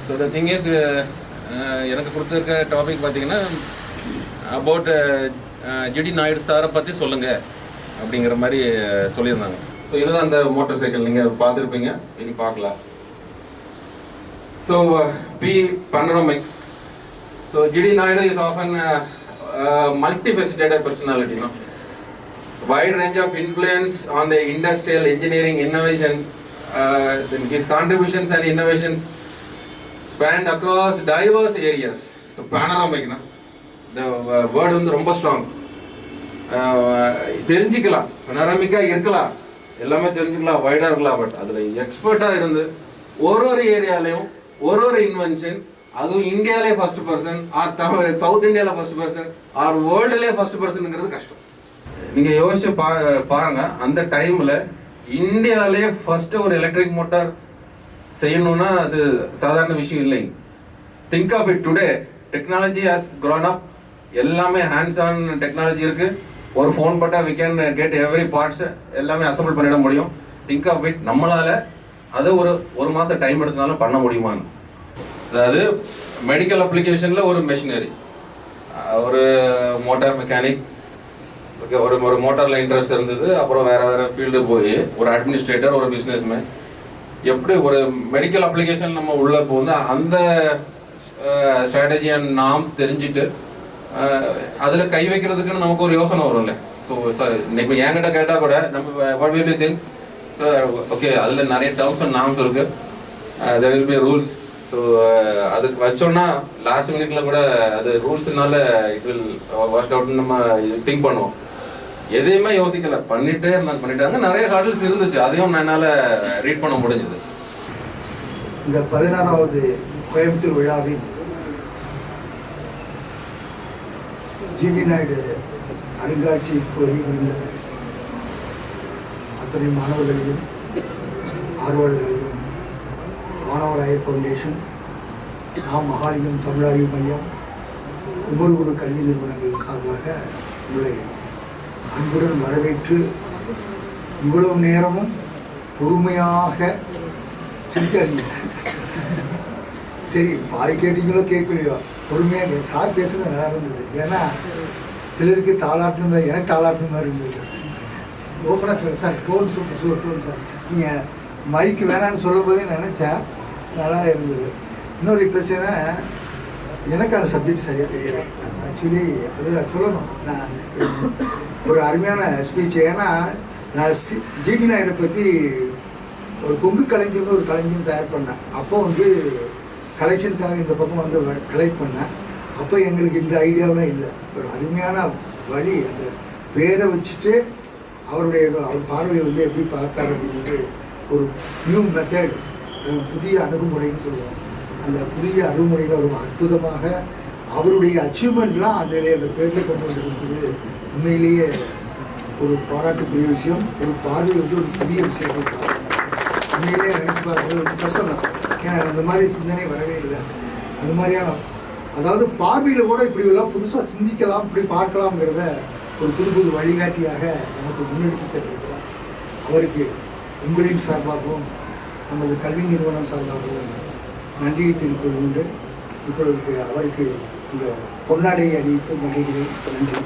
So the thing is எனக்கு கொடுத்துருக்க topic பார்த்தீங்கன்னா அபவுட் ஜிடி நாயுடு சாரை பற்றி சொல்லுங்கள் அப்படிங்கிற மாதிரி சொல்லியிருந்தாங்க. ஸோ இதுதான் அந்த மோட்டார் சைக்கிள், நீங்கள் பார்த்துருப்பீங்க, இனி பார்க்கலாம். So be panoramic. So GD Naidu is often multifaceted personality, no? Wide range of influence on the industrial engineering innovation. Then his contributions and innovations spanned across diverse areas. So panoramic, no? The word வந்து ரொம்ப strong. தெரிஞ்சுக்கலாம், panoramic-ஆ இருக்கலாம், எல்லாமே தெரிஞ்சுக்கலாம், வைடாக இருக்கலாம். But அதில் எக்ஸ்பர்ட்டாக இருந்து ஒரு ஏரியாலையும் ஒரு இன்வென்ஷன், அதுவும் இந்தியாவிலே ஃபர்ஸ்ட் பர்சன் ஆர் சவுத் இந்தியாவில் ஃபர்ஸ்ட் பர்சன் ஆர் வேர்ல்டுலே ஃபர்ஸ்ட் பர்சனுங்கிறது கஷ்டம். நீங்கள் யோசிச்சு பாருங்க, அந்த டைமில் இந்தியாவிலே ஃபர்ஸ்ட்டு ஒரு எலக்ட்ரிக் மோட்டார் செய்யணும்னா அது சாதாரண விஷயம் இல்லை. Think of it today, technology has grown up, எல்லாமே ஹேண்ட்ஸ் ஆன் டெக்னாலஜி இருக்குது. ஒரு ஃபோன் பட்டா we can get every parts, எல்லாமே அசம்பிள் பண்ணிட முடியும். திங்க் ஆஃப் இட், நம்மளால் அதை ஒரு மாதம் டைம் எடுத்தனாலும் பண்ண முடியுமான்னு. அதாவது மெடிக்கல் அப்ளிகேஷனில் ஒரு மெஷினரி, ஒரு மோட்டார் மெக்கானிக், ஓகே, ஒரு மோட்டாரில் இன்ட்ரெஸ்ட் இருந்தது, அப்புறம் வேறு ஃபீல்டு போய் ஒரு அட்மினிஸ்ட்ரேட்டர், ஒரு பிஸ்னஸ்மேன், எப்படி ஒரு மெடிக்கல் அப்ளிகேஷன் நம்ம உள்ளே போகுது, அந்த ஸ்ட்ராட்டஜி அண்ட் நார்ம்ஸ் தெரிஞ்சுட்டு அதில் கை வைக்கிறதுக்குன்னு நமக்கு ஒரு யோசனை வரும்ல. ஸோ இப்போ என்கிட்ட கேட்டால் கூட நம்ம what will you think, so okay அதில் நிறைய டேர்ம்ஸ் அண்ட் நார்ம்ஸ் இருக்குது, there will be rules. So அதுக்கு வச்சோன்னா லாஸ்ட் மினிட்ல கூட அது ரூல்ஸ்னால இட் வில் வாஷ்ட் அவுட்னு நம்ம திங்க் பண்ணுவோம். எதையுமே யோசிக்கல, பண்ணிட்டாங்க. நிறைய ஹார்டல்ஸ் இருந்துச்சு, அதையும் என்னால் ரீட் பண்ண முடிஞ்சது. இந்த 16வது கோயம்புத்தூர் விழாவின் ஜிடி நாயுடு அருங்காட்சியகத்துக்கு வருகை புரிந்த அத்தனை மாணவர்களையும் ஆர்வலர்களையும் மாணவராயர் ஃபவுண்டேஷன், நாம் மகாலிங்கம் தமிழாய்வு மையம், குமரகுரு கல்வி நிறுவனங்கள் சார்பாக உங்களை அன்புடன் வரவேற்று, இவ்வளவு நேரமும் பொறுமையாக சிரிக்காதீங்க, சரி பாதி கேட்டீங்களோ கேட்கலையோ, பொறுமையாக சார் பேசுறது நல்லா இருந்தது. ஏன்னா சிலருக்கு தாளாட்டணும், எனக்கு தாளாட்டணும் மாதிரி இருந்தது. ஓப்பனாக சொல்லுங்கள் sir, tone super tone sir. நீங்கள் மைக்கு வேணான்னு சொல்லும் போதே நினச்சேன், நல்லா இருந்தது. இன்னொரு பிரச்சனை, எனக்கு அந்த சப்ஜெக்ட் சரியாக தெரியலை. ஆக்சுவலி அது சொல்லணும், நான் ஒரு அருமையான ஸ்பீச். ஏன்னா நான் ஜிடி நாயுடை பற்றி ஒரு கொங்கு கலைஞர்னு ஒரு கலைஞன் தயார் பண்ணேன். அப்போ வந்து கலெக்ஷனுக்காக இந்த பக்கம் வந்து கலெக்ட் பண்ணேன். அப்போ எங்களுக்கு இந்த ஐடியாவெலாம் இல்லை. ஒரு அருமையான வழி, அந்த பேரை வச்சுட்டு அவர் பார்வையை வந்து எப்படி பார்த்தார் அப்படின்ட்டு ஒரு நியூ மெத்தட், புதிய அணுகுமுறைன்னு சொல்லுவோம். அந்த புதிய அணுகுமுறையில் ஒரு அற்புதமாக அவருடைய அச்சீவ்மெண்ட்லாம் அதில் அந்த பேரில் கொண்டு வந்து கொடுத்தது உண்மையிலேயே ஒரு பாராட்டுக்குரிய விஷயம். ஒரு பார்வை வந்து ஒரு புதிய விஷயத்தை உண்மையிலேயே நினச்சி பார்க்குறது ரொம்ப கஷ்டம் தான். ஏன்னா அந்த மாதிரி சிந்தனை வரவே இல்லை. அது மாதிரியான, அதாவது பார்வையில் கூட இப்படியெல்லாம் புதுசாக சிந்திக்கலாம், இப்படி பார்க்கலாம்ங்கிறத ஒரு புது வழிகாட்டியாக நமக்கு முன்னெடுத்து சென்றிருக்கிறார். அவருக்கு உங்களின் சார்பாகவும் நமது கல்வி நிறுவனம் சார்பாகவும் நன்றியை தெரிவிப்பது உண்டு. இப்பொழுது அவருக்கு இந்த பொன்னாடையை அணிவித்து மகிழ்கிறேன். நன்றி.